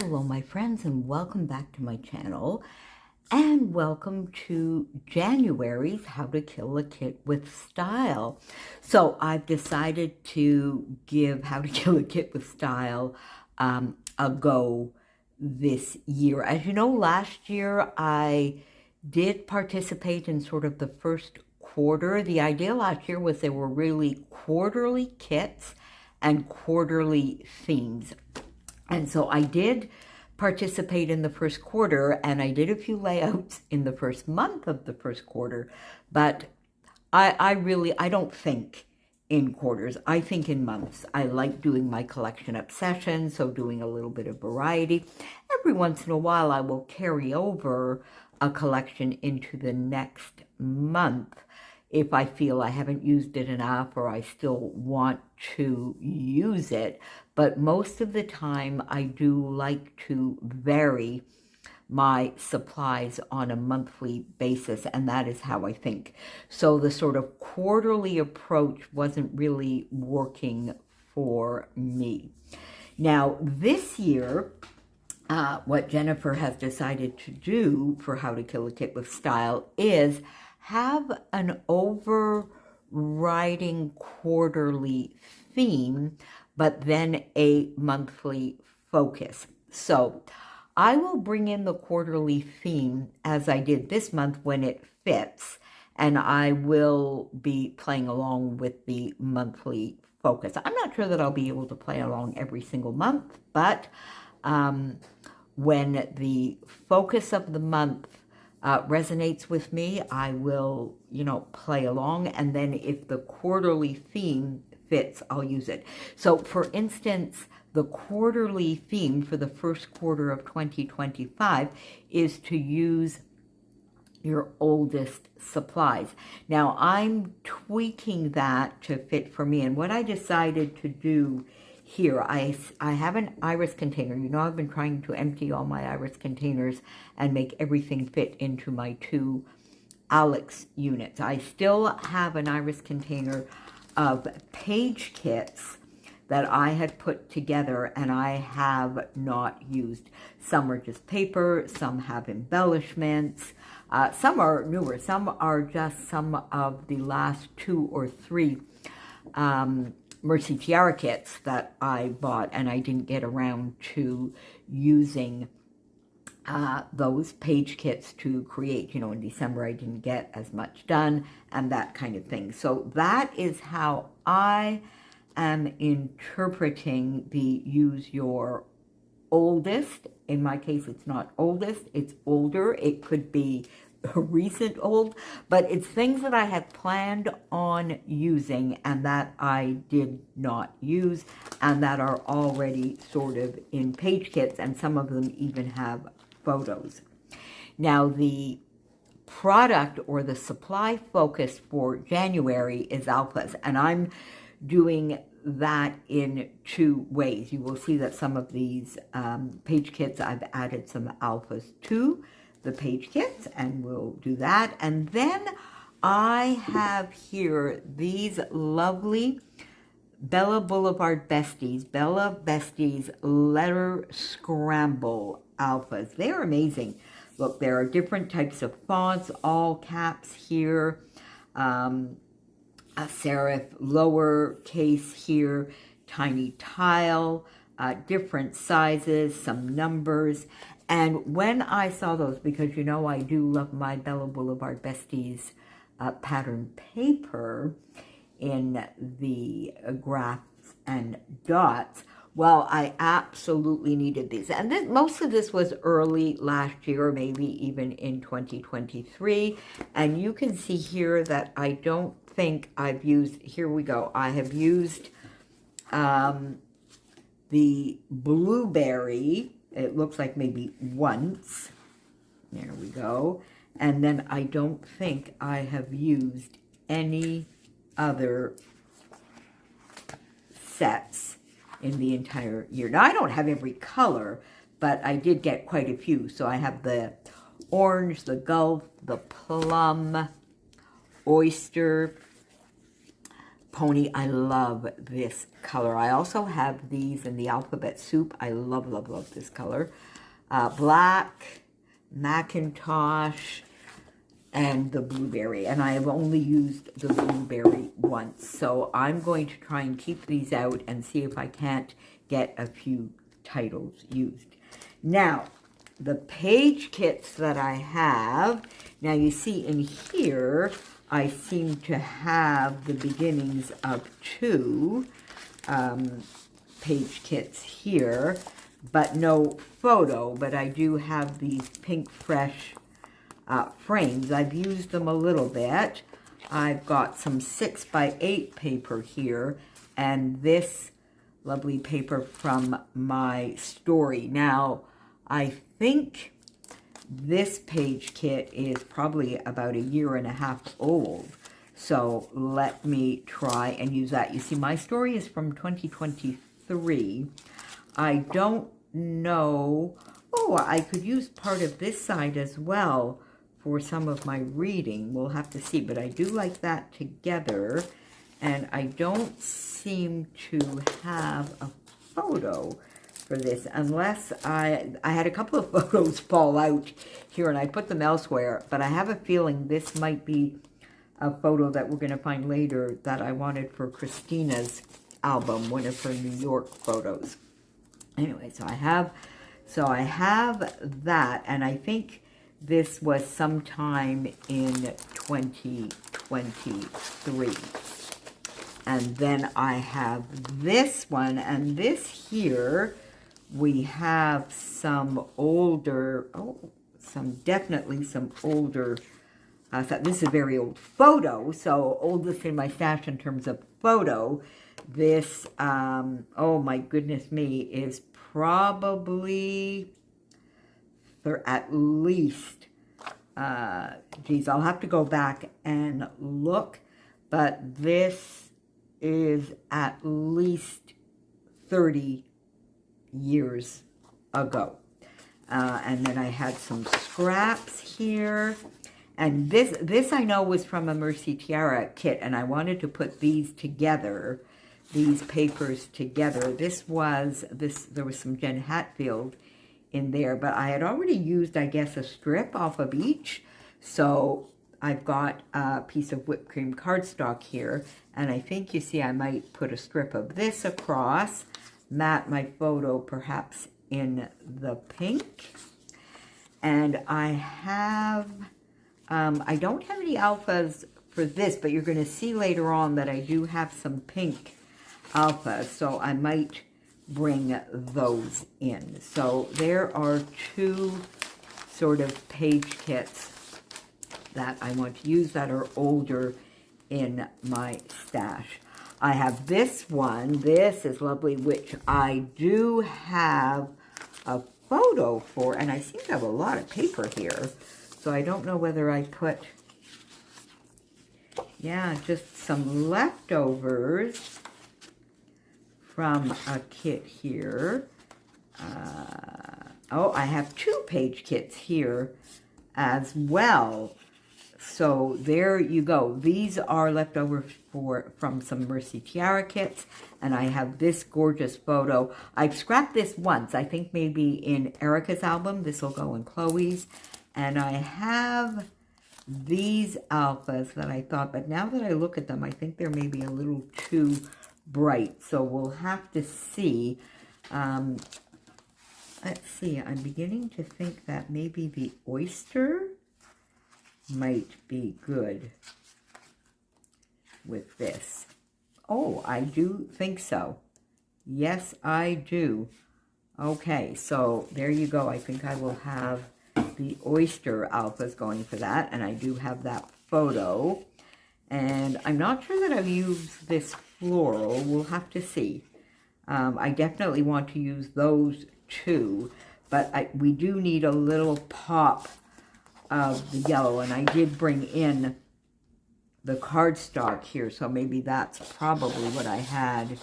Hello my friends, and welcome back to my channel, and welcome to January's How to Kill a Kit with Style. So I've decided to give How to Kill a Kit with Style a go this year. As you know, last year I did participate in sort of the first quarter. The idea last year was there were really quarterly kits and quarterly themes. And so I did participate in the first quarter, and I did a few layouts in the first month of the first quarter, but I don't think in quarters. I think in months. I like doing my collection obsession, so doing a little bit of variety. Every once in a while, I will carry over a collection into the next month if I feel I haven't used it enough or I still want to use it. But most of the time, I do like to vary my supplies on a monthly basis, and that is how I think. So the sort of quarterly approach wasn't really working for me. Now, this year, what Jennifer has decided to do for How to Kill a Kit with Style is have an overriding quarterly theme, but then a monthly focus. So I will bring in the quarterly theme as I did this month when it fits, and I will be playing along with the monthly focus. I'm not sure that I'll be able to play along every single month, but when the focus of the month resonates with me, I will, play along. And then if the quarterly theme fits, I'll use it. So for instance, the quarterly theme for the first quarter of 2025 is to use your oldest supplies. Now I'm tweaking that to fit for me. And what I decided to do here, I have an iris container. I've been trying to empty all my iris containers and make everything fit into my two Alex units. I still have an iris container of page kits that I had put together and I have not used. Some are just paper, some have embellishments, some are newer, some are just some of the last 2 or 3 Mercy Tiara kits that I bought, and I didn't get around to using those page kits to create. In December I didn't get as much done and that kind of thing. So that is how I am interpreting the use your oldest. In my case, it's not oldest, it's older. It could be recent old, but it's things that I had planned on using and that I did not use and that are already sort of in page kits, and some of them even have photos. Now the product or the supply focus for January is alphas, and I'm doing that in 2 ways. You will see that some of these page kits I've added some alphas to the page kits, and we'll do that. And then I have here these lovely Bella Boulevard Besties, Bella Besties Letter Scramble alphas. They're amazing. Look, there are different types of fonts, all caps here, a serif lowercase here, tiny tile, different sizes, some numbers. And when I saw those, because I do love my Bella Boulevard Besties pattern paper in the graphs and dots, well, I absolutely needed these. And most of this was early last year, maybe even in 2023. And you can see here that I don't think I've used, here we go, I have used the blueberry. It looks like maybe once. There we go. And then I don't think I have used any other sets in the entire year. Now, I don't have every color, but I did get quite a few. So I have the orange, the Gulf, the plum, oyster, Pony. I love this color. I also have these in the alphabet soup. I love, love, love this color. Black, Macintosh, and the blueberry. And I have only used the blueberry once. So I'm going to try and keep these out and see if I can't get a few titles used. Now, the page kits that I have, now you see in here, I seem to have the beginnings of two page kits here, but no photo, but I do have these pink fresh frames. I've used them a little bit. I've got some 6x8 paper here, and this lovely paper from my story. Now, I think this page kit is probably about 1.5 years old. So let me try and use that. You see, my story is from 2023. I don't know. Oh, I could use part of this side as well for some of my reading. We'll have to see. But I do like that together. And I don't seem to have a photo for this, unless I had a couple of photos fall out here and I put them elsewhere, but I have a feeling this might be a photo that we're going to find later that I wanted for Christina's album, one of her New York photos. Anyway, so I have that, and I think this was sometime in 2023. And then I have this one, and this here, we have some older, definitely some older, this is a very old photo, so oldest in my stash in terms of photo. This, oh my goodness me, is probably, for at least, geez, I'll have to go back and look, but this is at least 30 years ago. And then I had some scraps here. And this I know was from a Mercy Tiara kit, and I wanted to put these together, these papers together. There was some Jen Hatfield in there, but I had already used, I guess, a strip off of each. So I've got a piece of whipped cream cardstock here, and I think, you see, I might put a strip of this across, mat my photo perhaps in the pink. And I have, I don't have any alphas for this, but you're going to see later on that I do have some pink alphas, so I might bring those in. So there are two sort of page kits that I want to use that are older in my stash. I have this one. This is lovely, which I do have a photo for, and I seem to have a lot of paper here. So I don't know whether I put, yeah, just some leftovers from a kit here. Oh, I have two page kits here as well. So there you go. These are leftovers from some Mercy Tiara kits, and I have this gorgeous photo. I've scrapped this once, I think maybe in Erica's album. This will go in Chloe's. And I have these alphas that I thought, but now that I look at them, I think they're maybe a little too bright. So we'll have to see. Let's see, I'm beginning to think that maybe the oyster might be good with this. Oh, I do think so. Yes, I do. Okay, so there you go. I think I will have the oyster alphas going for that, and I do have that photo. And I'm not sure that I've used this floral. We'll have to see. I definitely want to use those two, but we do need a little pop of the yellow, and I did bring in the cardstock here, so maybe that's probably what I had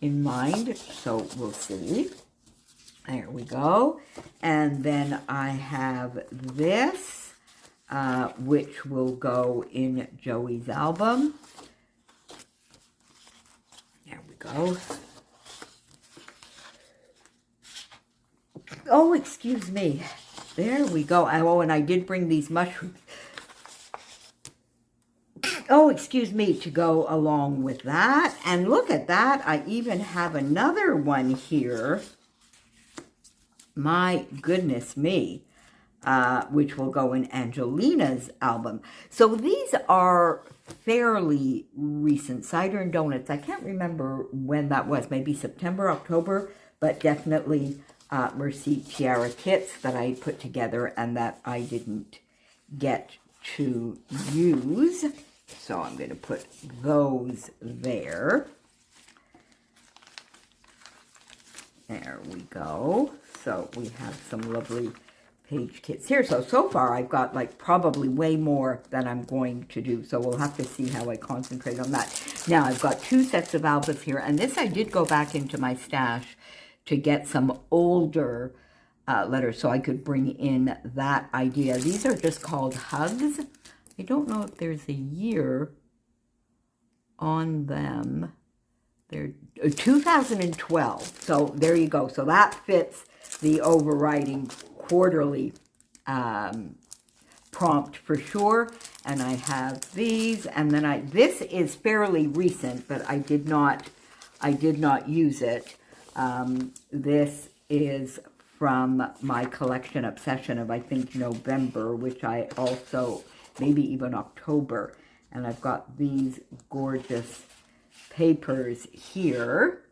in mind. So we'll see. There we go. And then I have this, which will go in Joey's album. go. Oh, excuse me. There we go. Oh, and I did bring these mushrooms. Oh, excuse me, to go along with that. And look at that. I even have another one here. My goodness me. Which will go in Angelina's album. So these are fairly recent. Cider and Donuts. I can't remember when that was. Maybe September, October. But definitely Mercy Tiara kits that I put together and that I didn't get to use. So I'm going to put those there. There we go. So we have some lovely page kits here. So far I've got like probably way more than I'm going to do. So we'll have to see how I concentrate on that. Now I've got 2 sets of albums here. And this I did go back into my stash to get some older letters so I could bring in that idea. These are just called Hugs. I don't know if there's a year on them. They're 2012. So there you go. So that fits the overriding quarterly prompt for sure. And I have these, and then this is fairly recent, but I did not use it. This is from my collection obsession of, I think, November, which I also, maybe even October. And I've got these gorgeous papers here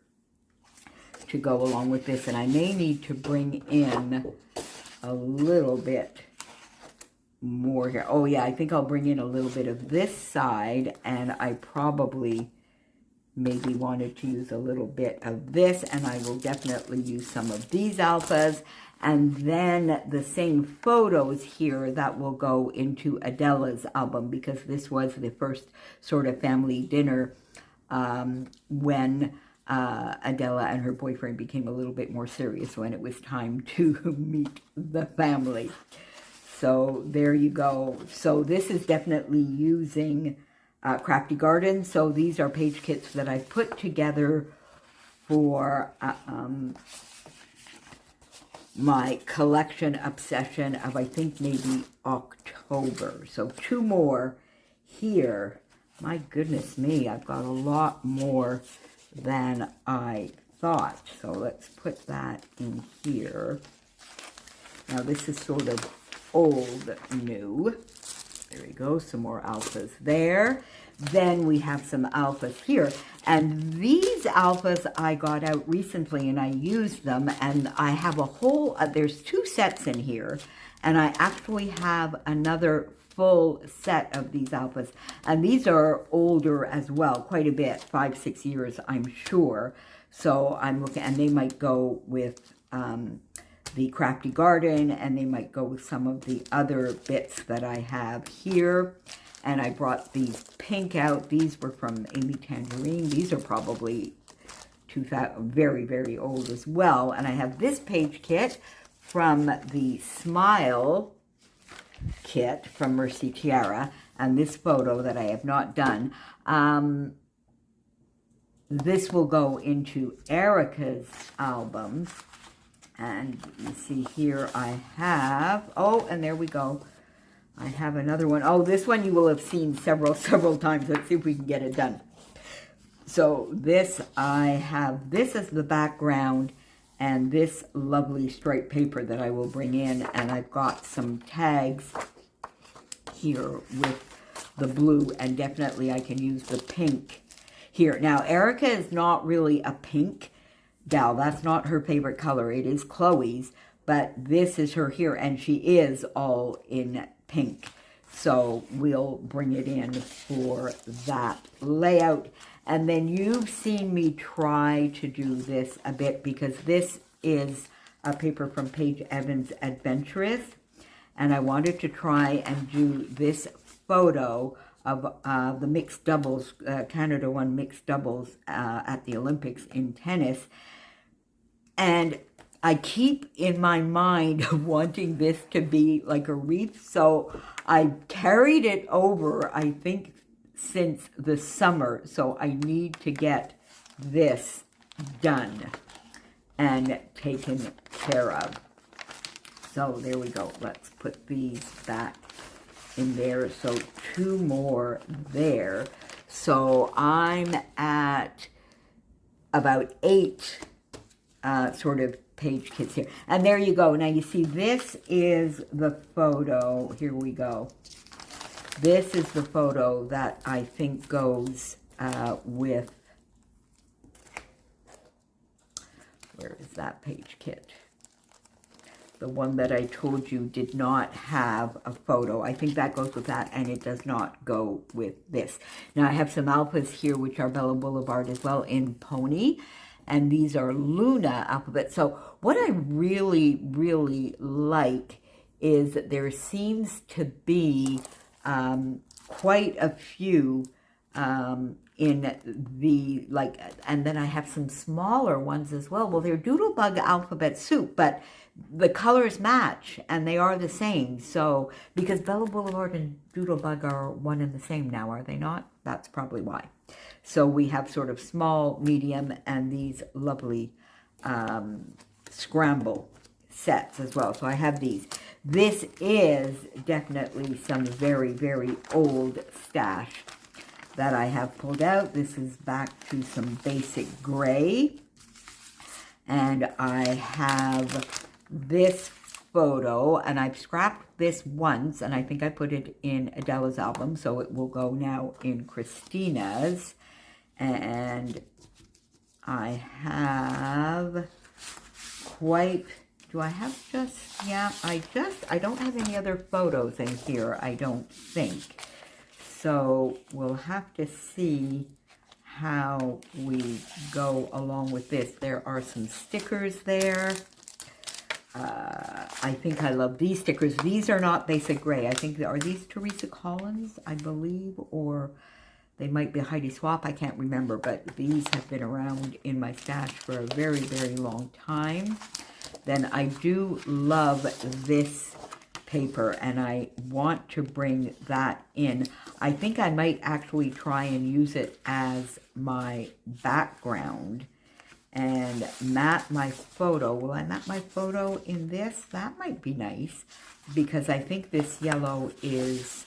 to go along with this. And I may need to bring in a little bit more here. Oh yeah, I think I'll bring in a little bit of this side, and I probably maybe wanted to use a little bit of this, and I will definitely use some of these alphas, and then the same photos here that will go into Adela's album, because this was the first sort of family dinner when Adela and her boyfriend became a little bit more serious, when it was time to meet the family. So there you go. So this is definitely using Crafty Garden. So these are page kits that I put together for my collection obsession of, I think, maybe October. So 2 more here. My goodness me, I've got a lot more than I thought. So let's put that in here. Now this is sort of old new. There we go, some more alphas there. Then we have some alphas here. And these alphas I got out recently and I used them. And I have a whole, there's 2 sets in here. And I actually have another full set of these alphas. And these are older as well, quite a bit, 5-6 years, I'm sure. So I'm looking, and they might go with the Crafty Garden, and they might go with some of the other bits that I have here. And I brought these pink out. These were from Amy Tangerine. These are probably 2000, very, very old as well. And I have this page kit from the Smile kit from Mercy Tiara, and this photo that I have not done. This will go into Erica's album. And you see here I have, oh, and there we go. I have another one. Oh, this one you will have seen several times. Let's see if we can get it done. So this, I have this as the background, and this lovely striped paper that I will bring in. And I've got some tags here with the blue, and definitely I can use the pink here. Now, Erica is not really a pink gal. That's not her favorite color. It is Chloe's, but this is her here, and she is all in pink. So we'll bring it in for that layout. And then you've seen me try to do this a bit, because this is a paper from Paige Evans Adventurous, and I wanted to try and do this photo of the mixed doubles, Canada won mixed doubles at the Olympics in tennis. And I keep in my mind wanting this to be like a wreath. So I carried it over, I think, since the summer. So I need to get this done and taken care of. So there we go. Let's put these back in there. So 2 more there. So I'm at about 8 sort of page kits here. And there you go. Now you see this is the photo. Here we go. This is the photo that I think goes with, where is that page kit? The one that I told you did not have a photo. I think that goes with that, and it does not go with this. Now, I have some alphas here, which are Bella Boulevard as well in Pony, and these are Luna alphabet. So what I really, really like is that there seems to be quite a few in the, like, and then I have some smaller ones as well. Well, they're Doodlebug alphabet soup, but the colors match and they are the same. So, because Bella Boulevard and Doodlebug are one and the same now, are they not? That's probably why. So we have sort of small, medium, and these lovely scramble sets as well. So I have these. This is definitely some very, very old stash that I have pulled out. This is back to some basic gray. And I have this photo, and I've scrapped this once, and I think I put it in Adela's album, so it will go now in Christina's. And I have quite, do I have just, yeah, I don't have any other photos in here, I don't think. So we'll have to see how we go along with this. There are some stickers there. I think I love these stickers. These are not basic gray. I think, are these Teresa Collins, I believe, or they might be Heidi Swap. I can't remember, but these have been around in my stash for a very, very long time. Then I do love this paper, and I want to bring that in. I think I might actually try and use it as my background and mat my photo. Will I mat my photo in this? That might be nice, because I think this yellow is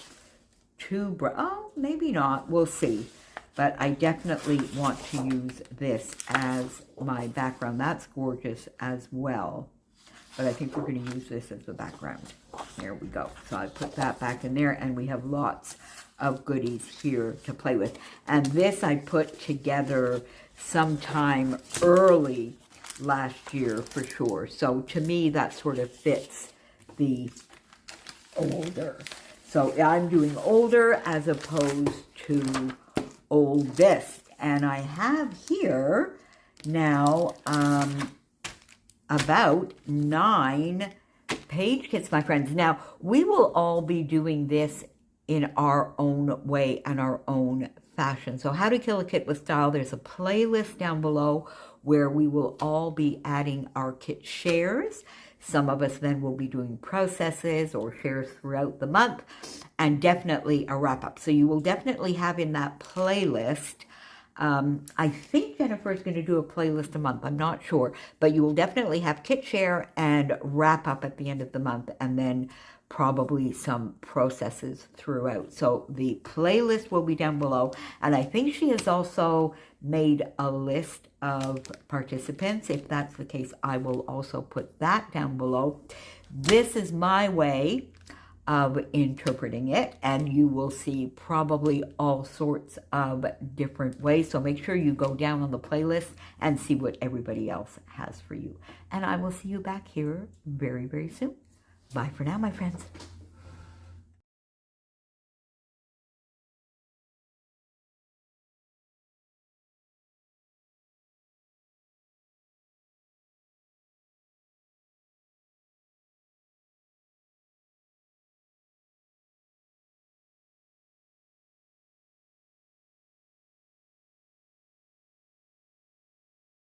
too bright. Oh, maybe not. We'll see. But I definitely want to use this as my background. That's gorgeous as well. But I think we're going to use this as the background. There we go. So I put that back in there, and we have lots of goodies here to play with. And this I put together sometime early last year for sure. So to me, that sort of fits the older. So I'm doing older as opposed to oldest. And I have here now about 9 page kits, my friends. Now, we will all be doing this in our own way and our own fashion. So how to kill a kit with style, there's a playlist down below where we will all be adding our kit shares. Some of us then will be doing processes or shares throughout the month, and definitely a wrap up. So you will definitely have in that playlist, I think Jennifer is going to do a playlist a month. I'm not sure, but you will definitely have kit share and wrap up at the end of the month, and then probably some processes throughout. So the playlist will be down below, and I think she has also made a list of participants. If that's the case, I will also put that down below. This is my way of interpreting it, and you will see probably all sorts of different ways. So make sure you go down on the playlist and see what everybody else has for you. And I will see you back here very, very soon. Bye for now, my friends.